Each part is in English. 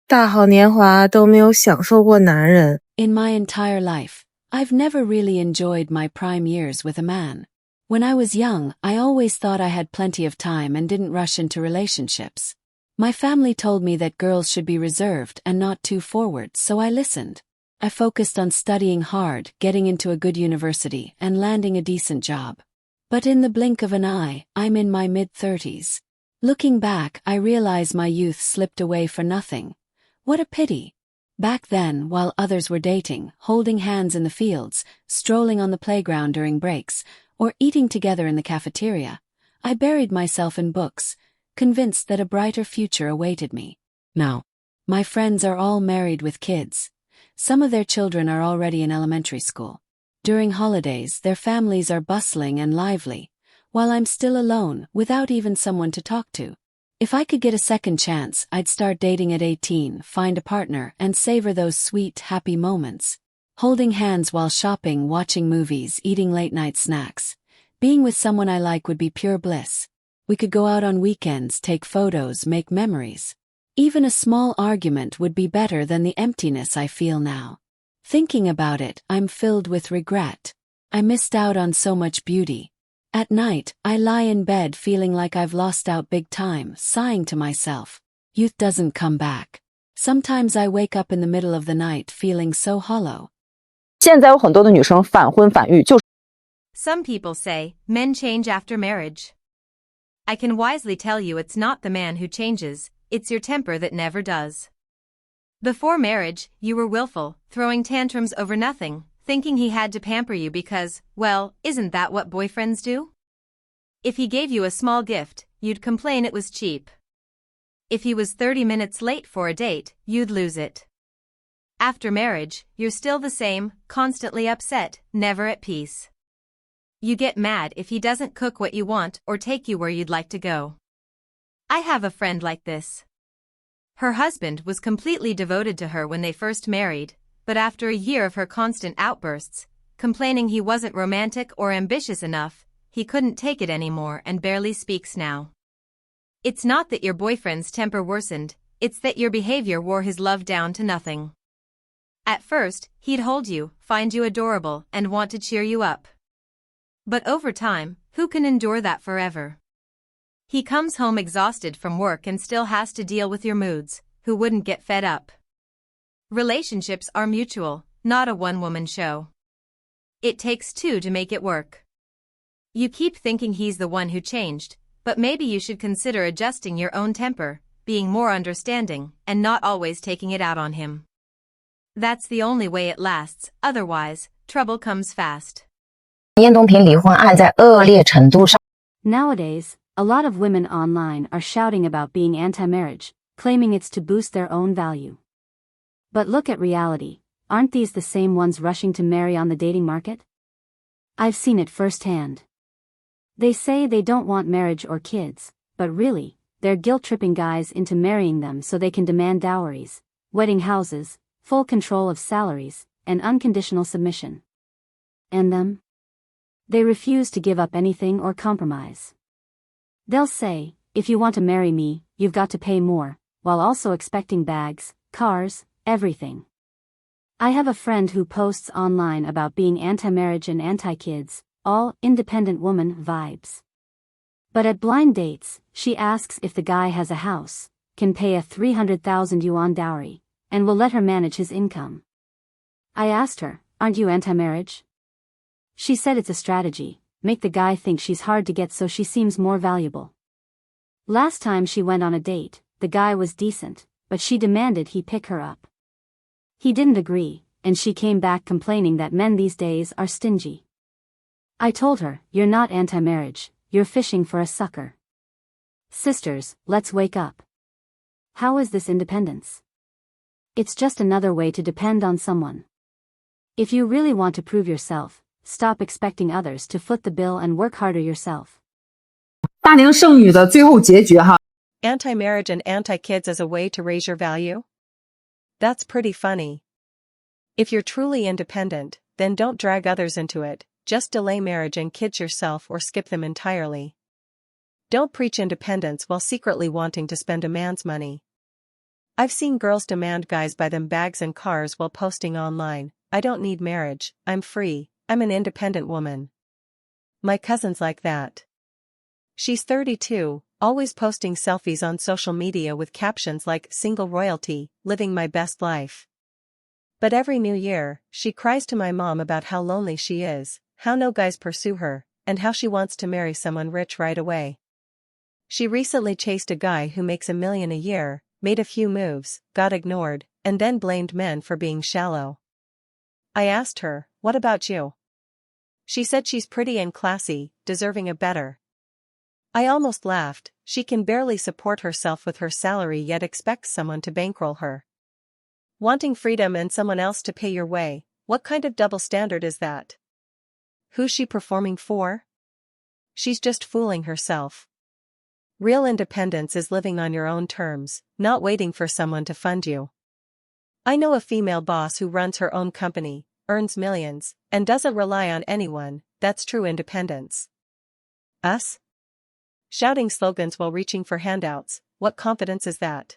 大好年华都没有享受过男人。 In my entire life, I've never really enjoyed my prime years with a man. When I was young, I always thought I had plenty of time and didn't rush into relationships. My family told me that girls should be reserved and not too forward, so I listened. I focused on studying hard, getting into a good university, and landing a decent job. But in the blink of an eye, I'm in my mid-30s. Looking back, I realize my youth slipped away for nothing. What a pity. Back then, while others were dating, holding hands in the fields, strolling on the playground during breaks, or eating together in the cafeteria, I buried myself in books, convinced that a brighter future awaited me. Now, my friends are all married with kids. Some of their children are already in elementary school. During holidays, their families are bustling and lively, while I'm still alone, without even someone to talk to. If I could get a second chance, I'd start dating at 18, find a partner, and savor those sweet, happy moments. Holding hands while shopping, watching movies, eating late-night snacks. Being with someone I like would be pure bliss. We could go out on weekends, take photos, make memories. Even a small argument would be better than the emptiness I feel now. Thinking about it, I'm filled with regret. I missed out on so much beauty. At night, I lie in bed feeling like I've lost out big time, sighing to myself. Youth doesn't come back. Sometimes I wake up in the middle of the night feeling so hollow. 现在有很多的女生反婚反育，就是 Some people say, men change after marriage. I can wisely tell you it's not the man who changes, it's your temper that never does. Before marriage, you were willful, throwing tantrums over nothing, thinking he had to pamper you because, well, isn't that what boyfriends do? If he gave you a small gift, you'd complain it was cheap. If he was 30 minutes late for a date, you'd lose it. After marriage, you're still the same, constantly upset, never at peace. You get mad if he doesn't cook what you want or take you where you'd like to go. I have a friend like this. Her husband was completely devoted to her when they first married, but after a year of her constant outbursts, complaining he wasn't romantic or ambitious enough, he couldn't take it anymore and barely speaks now. It's not that your boyfriend's temper worsened, it's that your behavior wore his love down to nothing. At first, he'd hold you, find you adorable, and want to cheer you up. But over time, who can endure that forever? He comes home exhausted from work and still has to deal with your moods, who wouldn't get fed up. Relationships are mutual, not a one-woman show. It takes two to make it work. You keep thinking he's the one who changed, but maybe you should consider adjusting your own temper, being more understanding, and not always taking it out on him. That's the only way it lasts, otherwise, trouble comes fast. 燕东平离婚案在恶劣程度上 Nowadays, a lot of women online are shouting about being anti-marriage, claiming it's to boost their own value. But look at reality, aren't these the same ones rushing to marry on the dating market? I've seen it firsthand. They say they don't want marriage or kids, but really, they're guilt-tripping guys into marrying them so they can demand dowries, wedding houses, full control of salaries, and unconditional submission. And them? They refuse to give up anything or compromise. They'll say, if you want to marry me, you've got to pay more, while also expecting bags, cars, everything. I have a friend who posts online about being anti-marriage and anti-kids, all independent woman vibes. But at blind dates, she asks if the guy has a house, can pay a 300,000 yuan dowry, and will let her manage his income. I asked her, aren't you anti-marriage? She said it's a strategy, make the guy think she's hard to get so she seems more valuable. Last time she went on a date, the guy was decent, but she demanded he pick her up. He didn't agree, and she came back complaining that men these days are stingy. I told her, you're not anti-marriage, you're fishing for a sucker. Sisters, let's wake up. How is this independence? It's just another way to depend on someone. If you really want to prove yourself, stop expecting others to foot the bill and work harder yourself. 大龄剩女的最后结局哈。 Anti-marriage and anti-kids as a way to raise your value? That's pretty funny. If you're truly independent, then don't drag others into it, just delay marriage and kids yourself or skip them entirely. Don't preach independence while secretly wanting to spend a man's money. I've seen girls demand guys buy them bags and cars while posting online, "I don't need marriage, I'm free, I'm an independent woman." My cousin's like that. She's 32, always posting selfies on social media with captions like "single royalty, living my best life." But every new year, she cries to my mom about how lonely she is, how no guys pursue her, and how she wants to marry someone rich right away. She recently chased a guy who makes $1 million a year, made a few moves, got ignored, and then blamed men for being shallow. I asked her, "What about you?" She said she's pretty and classy, deserving of better. I almost laughed. She can barely support herself with her salary yet expects someone to bankroll her. Wanting freedom and someone else to pay your way, what kind of double standard is that? Who's she performing for? She's just fooling herself. Real independence is living on your own terms, not waiting for someone to fund you. I know a female boss who runs her own company, earns millions, and doesn't rely on anyone. That's true independence. Us? Shouting slogans while reaching for handouts, what confidence is that?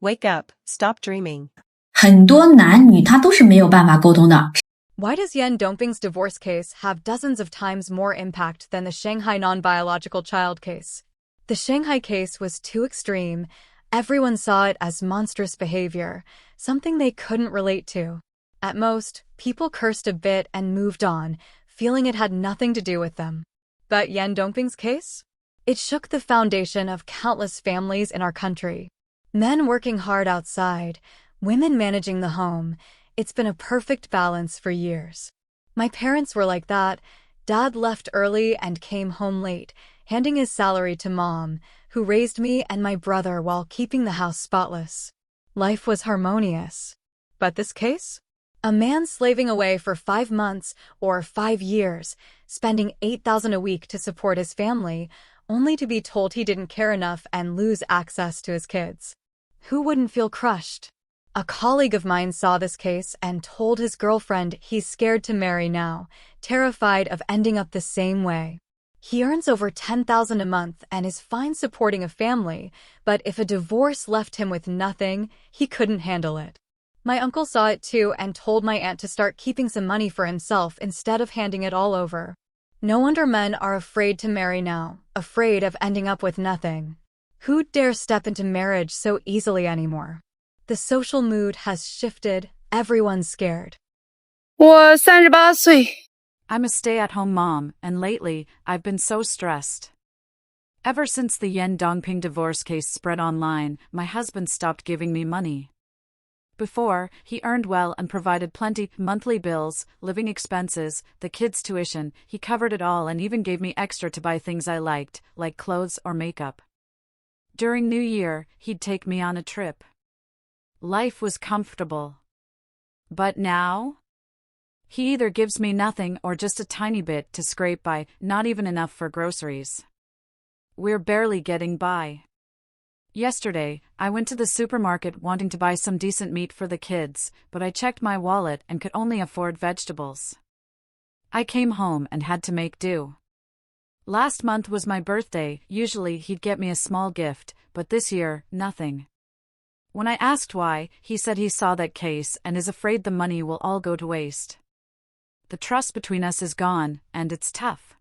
Wake up, stop dreaming. 很多男女他都是没有办法沟通的。 Why does Yan Dongping's divorce case have dozens of times more impact than the Shanghai non-biological child case? The Shanghai case was too extreme. Everyone saw it as monstrous behavior, something they couldn't relate to. At most, people cursed a bit and moved on, feeling it had nothing to do with them. But Yan Dongping's case? It shook the foundation of countless families in our country. Men working hard outside, women managing the home. It's been a perfect balance for years. My parents were like that. Dad left early and came home late, handing his salary to Mom, who raised me and my brother while keeping the house spotless. Life was harmonious. But this case? A man slaving away for 5 months or 5 years, spending $8,000 a week to support his family, only to be told he didn't care enough and lose access to his kids. Who wouldn't feel crushed? A colleague of mine saw this case and told his girlfriend he's scared to marry now, terrified of ending up the same way. He earns over $10,000 a month and is fine supporting a family, but if a divorce left him with nothing, he couldn't handle it. My uncle saw it too and told my aunt to start keeping some money for himself instead of handing it all over. No wonder men are afraid to marry now, afraid of ending up with nothing. Who'd dare step into marriage so easily anymore? The social mood has shifted. Everyone's scared. 我38岁。 I'm a stay-at-home mom, and lately, I've been so stressed. Ever since the Yan Dongping divorce case spread online, my husband stopped giving me money. Before, he earned well and provided plenty, monthly bills, living expenses, the kids' tuition, he covered it all and even gave me extra to buy things I liked, like clothes or makeup. During New Year, he'd take me on a trip. Life was comfortable. But now? He either gives me nothing or just a tiny bit to scrape by, not even enough for groceries. We're barely getting by. Yesterday, I went to the supermarket wanting to buy some decent meat for the kids, but I checked my wallet and could only afford vegetables. I came home and had to make do. Last month was my birthday. Usually he'd get me a small gift, but this year, nothing. When I asked why, he said he saw that case and is afraid the money will all go to waste. The trust between us is gone, and it's tough.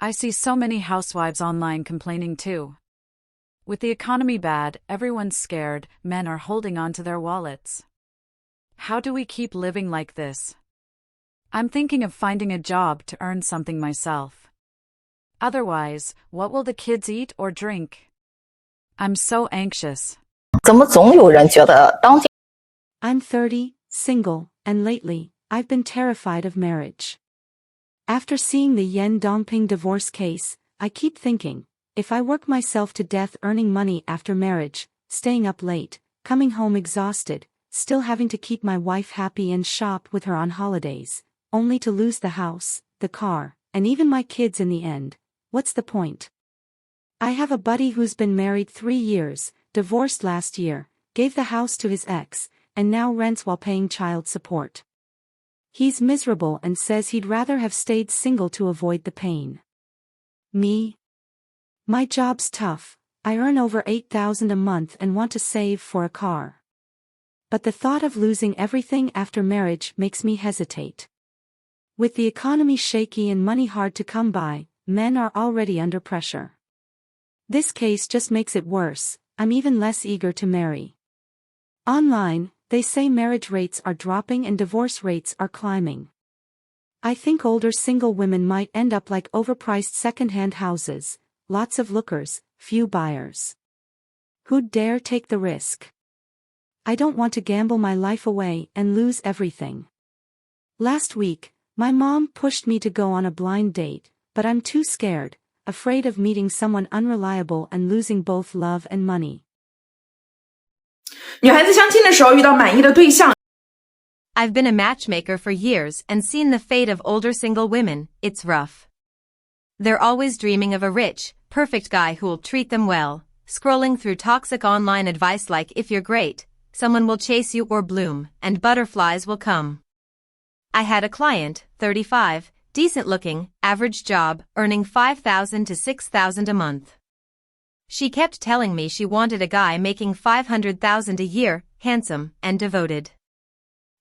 I see so many housewives online complaining too. With the economy bad, everyone's scared, men are holding on to their wallets. How do we keep living like this? I'm thinking of finding a job to earn something myself. Otherwise, what will the kids eat or drink? I'm so anxious. 怎么总有人觉得当今 I'm 30, single, and lately, I've been terrified of marriage. After seeing the Yan Dongping divorce case, I keep thinking, if I work myself to death earning money after marriage, staying up late, coming home exhausted, still having to keep my wife happy and shop with her on holidays, only to lose the house, the car, and even my kids in the end, what's the point? I have a buddy who's been married 3 years, divorced last year, gave the house to his ex, and now rents while paying child support. He's miserable and says he'd rather have stayed single to avoid the pain. Me? My job's tough. I earn over $8,000 a month and want to save for a car. But the thought of losing everything after marriage makes me hesitate. With the economy shaky and money hard to come by, men are already under pressure. This case just makes it worse. I'm even less eager to marry. Online, they say marriage rates are dropping and divorce rates are climbing. I think older single women might end up like overpriced second-hand houses, lots of lookers, few buyers. Who'd dare take the risk? I don't want to gamble my life away and lose everything. Last week, my mom pushed me to go on a blind date, but I'm too scared, afraid of meeting someone unreliable and losing both love and money. 女孩子相亲的时候遇到满意的对象。 I've been a matchmaker for years and seen the fate of older single women. It's rough. They're always dreaming of a rich, perfect guy who'll treat them well, scrolling through toxic online advice like if you're great, someone will chase you or bloom, and butterflies will come. I had a client, 35, decent looking, average job, earning $5,000 to $6,000 a month. She kept telling me she wanted a guy making $500,000 a year, handsome, and devoted.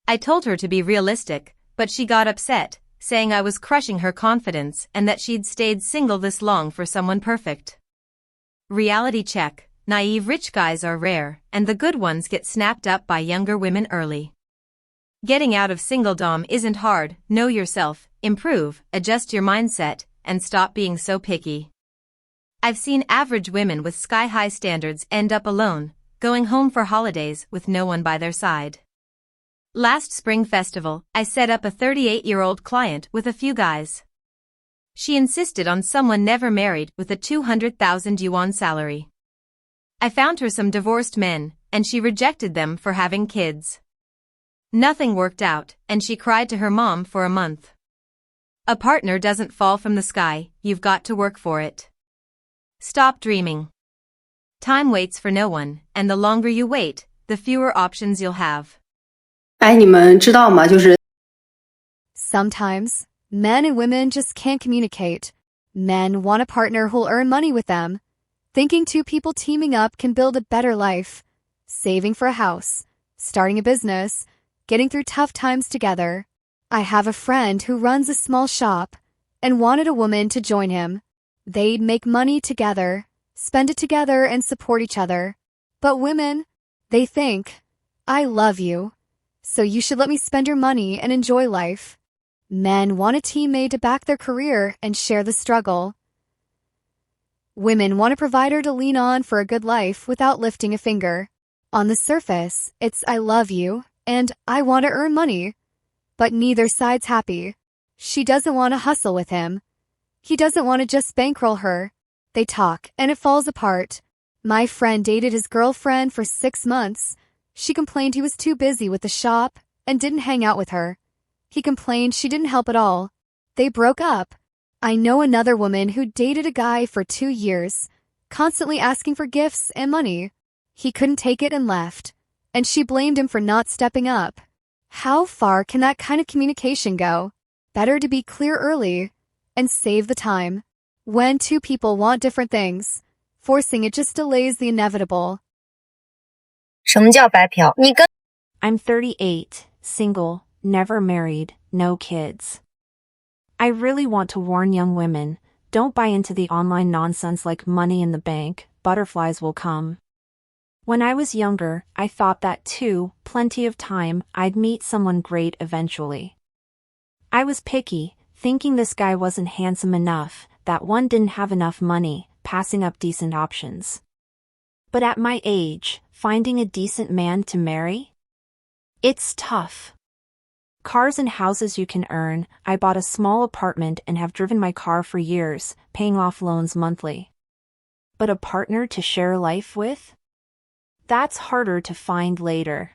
I told her to be realistic, but she got upset, saying I was crushing her confidence and that she'd stayed single this long for someone perfect. Reality check: naive rich guys are rare, and the good ones get snapped up by younger women early. Getting out of singledom isn't hard. Know yourself, improve, adjust your mindset, and stop being so picky. I've seen average women with sky-high standards end up alone, going home for holidays with no one by their side. Last spring festival, I set up a 38-year-old client with a few guys. She insisted on someone never married with a 200,000 yuan salary. I found her some divorced men, and she rejected them for having kids. Nothing worked out, and she cried to her mom for a month. A partner doesn't fall from the sky, you've got to work for it. Stop dreaming. Time waits for no one, and the longer you wait, the fewer options you'll have. 哎，你们知道吗？就是 Sometimes, men and women just can't communicate. Men want a partner who'll earn money with them, thinking two people teaming up can build a better life, saving for a house, starting a business, getting through tough times together. I have a friend who runs a small shop and wanted a woman to join him. They'd make money together, spend it together and support each other. But women, they think, I love you, so you should let me spend your money and enjoy life. Men want a teammate to back their career and share the struggle. Women want a provider to lean on for a good life without lifting a finger. On the surface, it's I love you and I want to earn money. But neither side's happy. She doesn't want to hustle with him. He doesn't want to just bankroll her. They talk and it falls apart. My friend dated his girlfriend for 6 months. She complained he was too busy with the shop and didn't hang out with her. He complained she didn't help at all. They broke up. I know another woman who dated a guy for 2 years, constantly asking for gifts and money. He couldn't take it and left, and she blamed him for not stepping up. How far can that kind of communication go? Better to be clear early and save the time. When two people want different things, forcing it just delays the inevitable. 什么叫白嫖？你跟 I'm 38, single, never married, no kids. I really want to warn young women, don't buy into the online nonsense like money in the bank, butterflies will come. When I was younger, I thought that too, plenty of time, I'd meet someone great eventually. I was picky, thinking this guy wasn't handsome enough, that one didn't have enough money, passing up decent options. But at my age, finding a decent man to marry? It's tough. Cars and houses you can earn. I bought a small apartment and have driven my car for years, paying off loans monthly. But a partner to share life with? That's harder to find later.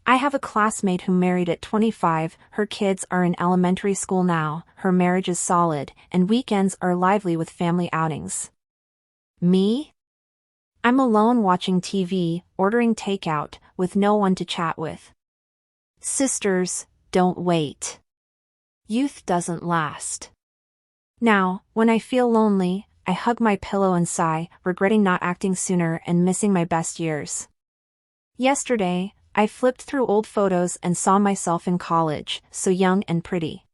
I have a classmate who married at 25, her kids are in elementary school now, her marriage is solid, and weekends are lively with family outings. Me? I'm alone watching TV, ordering takeout, with no one to chat with. Sisters, don't wait. Youth doesn't last. Now, when I feel lonely, I hug my pillow and sigh, regretting not acting sooner and missing my best years. Yesterday, I flipped through old photos and saw myself in college, so young and pretty.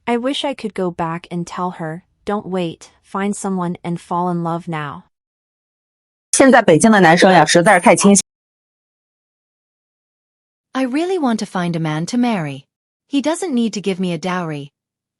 I wish I could go back and tell her, don't wait, find someone and fall in love now. 现在北京的男生呀，实在是太清醒。 I really want to find a man to marry. He doesn't need to give me a dowry.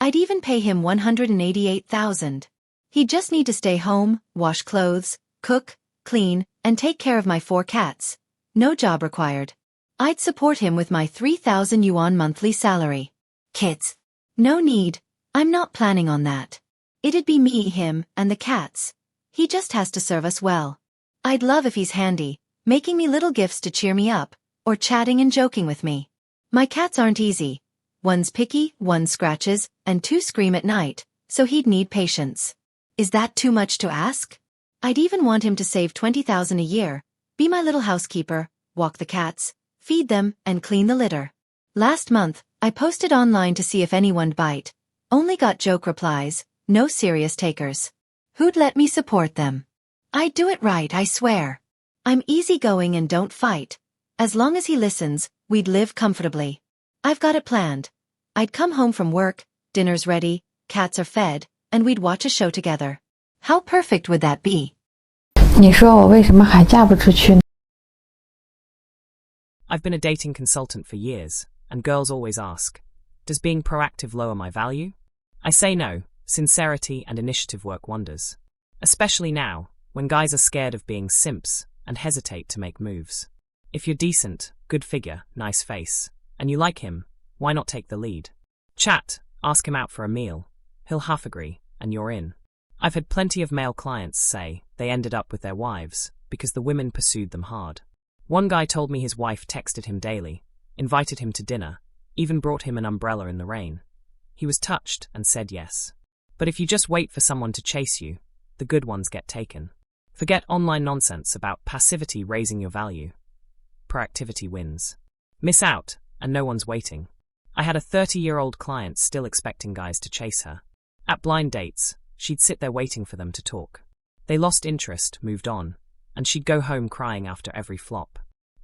I'd even pay him $188,000. He'd just need to stay home, wash clothes, cook, clean, and take care of my 4 cats. No job required. I'd support him with my 3,000 yuan monthly salary. Kids? No need. I'm not planning on that. It'd be me, him, and the cats. He just has to serve us well. I'd love if he's handy, making me little gifts to cheer me up, or chatting and joking with me. My cats aren't easy. One's picky, one scratches, and 2 scream at night, so he'd need patience. Is that too much to ask? I'd even want him to save 20,000 a year, be my little housekeeper, walk the cats, feed them, and clean the litter. Last month, I posted online to see if anyone'd bite. Only got joke replies, no serious takers. Who'd let me support them? I'd do it right, I swear. I'm easygoing and don't fight. As long as he listens, we'd live comfortably. I've got it planned. I'd come home from work, dinner's ready, cats are fed, and we'd watch a show together. How perfect would that be? 你说我为什么还嫁不出去呢？ I've been a dating consultant for years, and girls always ask, does being proactive lower my value? I say no, sincerity and initiative work wonders. Especially now, when guys are scared of being simps and hesitate to make moves. If you're decent, good figure, nice face, and you like him, why not take the lead? Chat, ask him out for a meal. He'll half agree, and you're in. I've had plenty of male clients say they ended up with their wives because the women pursued them hard. One guy told me his wife texted him daily, invited him to dinner, even brought him an umbrella in the rain. He was touched and said yes. But if you just wait for someone to chase you, the good ones get taken. Forget online nonsense about passivity raising your value. Proactivity wins. Miss out, and no one's waiting. I had a 30-year-old client still expecting guys to chase her. At blind dates, she'd sit there waiting for them to talk. They lost interest, moved on, and she'd go home crying after every flop.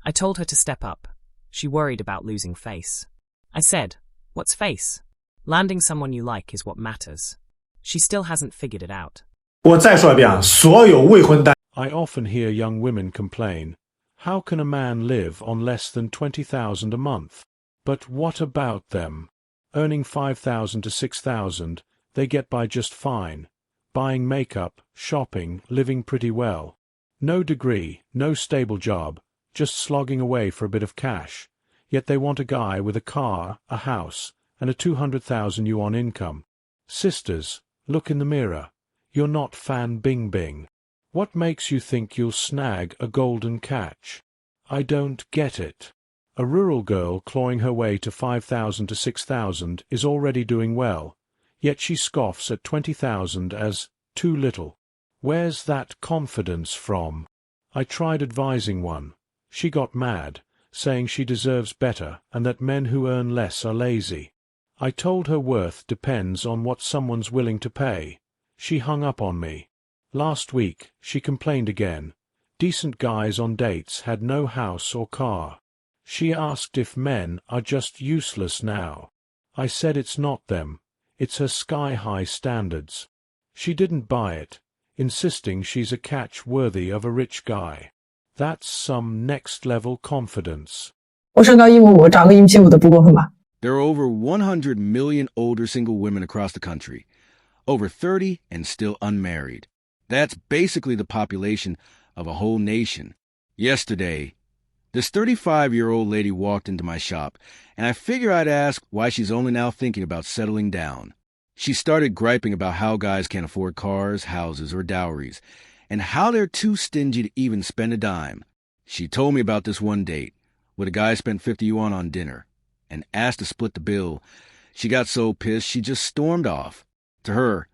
I told her to step up. She worried about losing face. I said, what's face? Landing someone you like is what matters. She still hasn't figured it out. 我再说一遍啊，所有未婚单 I often hear young women complain, how can a man live on less than 20,000 a month? But what about them? Earning 5,000 to 6,000, they get by just fine. Buying makeup, shopping, living pretty well. No degree, no stable job, just slogging away for a bit of cash. Yet they want a guy with a car, a house, and a 200,000 yuan income. Sisters, look in the mirror. You're not Fan Bingbing. What makes you think you'll snag a golden catch? I don't get it. A rural girl clawing her way to 5,000 to 6,000 is already doing well, yet she scoffs at 20,000 as too little. Where's that confidence from? I tried advising one. She got mad, saying she deserves better and that men who earn less are lazy. I told her worth depends on what someone's willing to pay. She hung up on me. Last week, she complained again. Decent guys on dates had no house or car. She asked if men are just useless now. I said it's not them. It's her sky-high standards. She didn't buy it, insisting she's a catch worthy of a rich guy. That's some next-level confidence. 我身高155，找个175的不过分吧？ There are over 100 million older single women across the country, over 30 and still unmarried. That's basically the population of a whole nation. Yesterday, this 35-year-old lady walked into my shop, and I figure I'd ask why she's only now thinking about settling down. She started griping about how guys can't afford cars, houses, or dowries, and how they're too stingy to even spend a dime. She told me about this one date, where the guy spent 50 yuan on dinner, and asked to split the bill. She got so pissed she just stormed off. To her,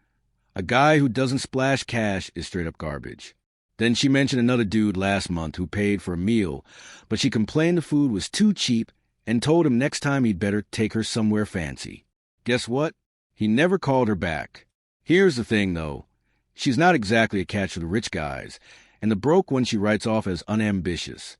a guy who doesn't splash cash is straight up garbage. Then she mentioned another dude last month who paid for a meal, but she complained the food was too cheap and told him next time he'd better take her somewhere fancy. Guess what? He never called her back. Here's the thing, though. She's not exactly a catch for the rich guys, and the broke one she writes off as unambitious.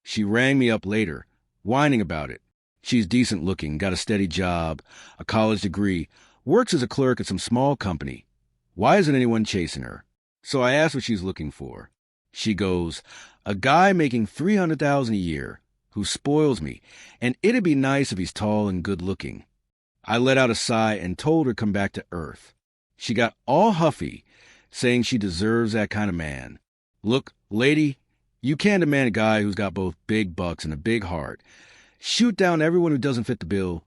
She rang me up later, whining about it. She's decent looking, got a steady job, a college degree, works as a clerk at some small company. Why isn't anyone chasing her? So I asked what she's looking for. She goes, a guy making $300,000 a year, who spoils me, and it'd be nice if he's tall and good looking. I let out a sigh and told her to come back to earth. She got all huffy, saying she deserves that kind of man. Look, lady, you can't demand a guy who's got both big bucks and a big heart. Shoot down everyone who doesn't fit the bill,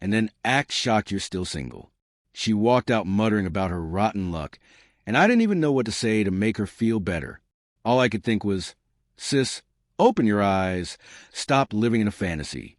and then act shocked you're still single. She walked out muttering about her rotten luck, and I didn't even know what to say to make her feel better. All I could think was, sis, open your eyes, stop living in a fantasy.